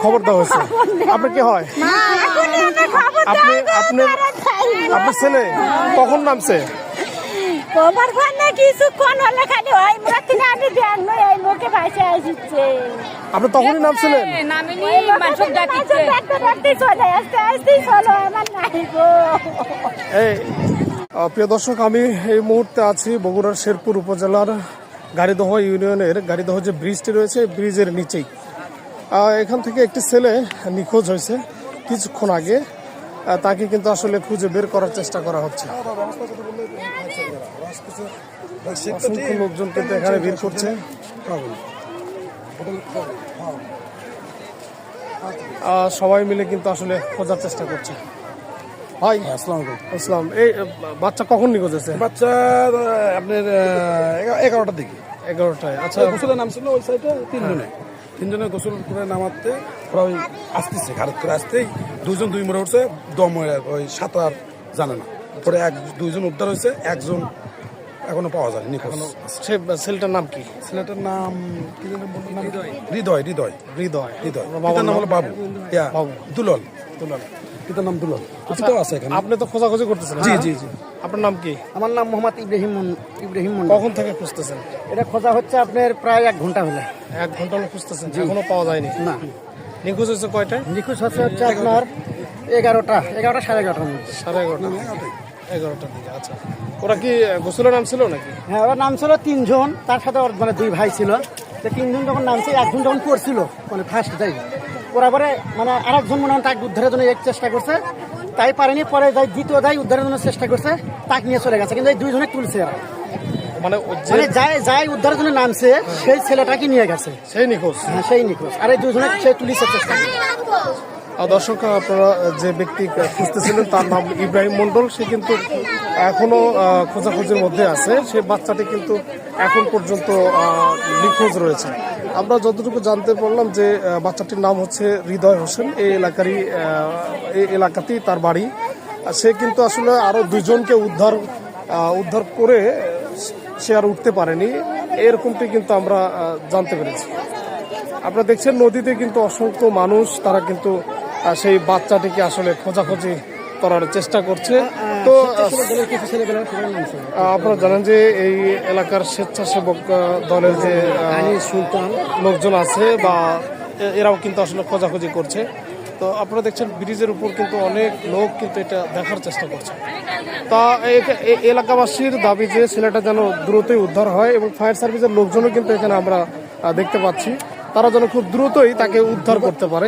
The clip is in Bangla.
খবর দেওয়া হয়েছে। আপনার কি হয়? আপনার ছেলে কখন নামছে? আপনি তখনই নামছিলেন? এই প্রিয় দর্শক, আমি এই মুহূর্তে আছি বগুড়ার শেরপুর উপজেলার গাড়িদহ ইউনিয়নের গাড়িদহ যে ব্রিজটি রয়েছে ব্রিজের নিচেই। এখান থেকে একটি ছেলে নিখোঁজ হয়েছে কিছুক্ষণ আগে। তাকে কিন্তু আসলে খুঁজে বের করার চেষ্টা করা হচ্ছে। অসংখ্য লোকজন কিন্তু এখানে ভিড় করছে। সবাই মিলে কিন্তু আসলে খোঁজার চেষ্টা করছে। ভাই আসসালাম। এই বাচ্চা কখন নিখোঁজ হয়েছে? বাচ্চা আপনার 11টার দিকে। 11টায়। আচ্ছা, গোসলের নাম ছিল ওই সাইডে তিনজনে গোসল করে নামাতে ওরা ওই আসতেছে ঘাট করে আসতেই দুজন দুই মরে উঠছে, দম ওই সাঁতার জানে না। পরে দুইজন উদ্ধার হয়েছে, একজন এখনো পাওয়া যায়নি নিখোঁজ। সে ছেলেটার নাম কি? ছেলেটার নাম কি যেন বললো, নাম হৃদয়। পিতার নাম হলো বাবু। দুলাল। পিতার নাম দুলাল। আছে এখানে। আপনি তো খোঁজাখুঁজি করতেছেন? জি। আপনার নাম কি? আমার নাম মোহাম্মদ ইব্রাহিম মন্ডল। কখন থেকে খুঁজতেছেন? এটা খোঁজা হচ্ছে আপনার প্রায় 1 ঘন্টা হলো। 1 ঘন্টা হলো খুঁজতেছেন, এখনো পাওয়া যায়নি? না। নিখোঁজ হয়েছে কয়টায়? নিখোঁজ হচ্ছে আপনার 11টা সাড়ে 11টার মধ্যে। 11টার দিকে। আচ্ছা, ওরা কি গোসলের নাম ছিল নাকি? হ্যাঁ, ওর নাম ছিল 3 জন, তার সাথে ওর মানে 2 ভাই ছিল। তো 3 জন যখন নামছে, একজন যখন পড়ছিল মানে ফার্স্ট যাই, ওরা পরে মানে আরেকজন মনে হয় তাকে উদ্ধারের জন্য চেষ্টা করছে, তাই পারেনি। পরে যাই দ্বিতীয় যাই উদ্ধারের জন্য চেষ্টা করছে, তাকে নিয়ে চলে গেছে, কিন্তু এই 2 জনে তুলছে। মানে যাই উদ্ধারের জন্য নামছে সেই ছেলেটাকে নিয়ে গেছে, সেই নিখোঁজ। হ্যাঁ, সেই নিখোঁজ। আর এই 2 জনে সে তুলিছে চেষ্টা করছে। দর্শক, আপনারা যে ব্যক্তি খুঁজতেছিলেন তার নাম ইব্রাহিম মন্ডল। সে কিন্তু এখনো খোঁজাখুঁজির মধ্যে আছে। সে বাচ্চাটি কিন্তু এখন পর্যন্ত নিখোঁজ রয়েছে। আমরা যতটুকু জানতে পারলাম যে বাচ্চাটির নাম হচ্ছে হৃদয় হোসেন। এই এলাকাতেই তার বাড়ি। সে কিন্তু আসলে আরো 2 জনকে উদ্ধার করে সে আর উঠতে পারেনি, এরকমটি কিন্তু আমরা জানতে পেরেছি। আপনারা দেখছেন নদীতে কিন্তু অসংখ্য মানুষ, তারা কিন্তু সেই বাচ্চাটিকে আসলে খোঁজাখুঁজি করার চেষ্টা করছে। তো আপনারা জানেন যে এই এলাকার স্বেচ্ছাসেবক দলের যে লোকজন আছে বা এরাও কিন্তু আসলে খোঁজাখুঁজি করছে। তো আপনারা দেখছেন ব্রিজের উপর কিন্তু অনেক লোক কিন্তু এটা দেখার চেষ্টা করছে। তা এলাকাবাসীর দাবি যে ছেলেটা যেন দ্রুতই উদ্ধার হয়, এবং ফায়ার সার্ভিসের লোকজনও কিন্তু এখানে আমরা দেখতে পাচ্ছি, তারা যেন খুব দ্রুতই তাকে উদ্ধার করতে পারে।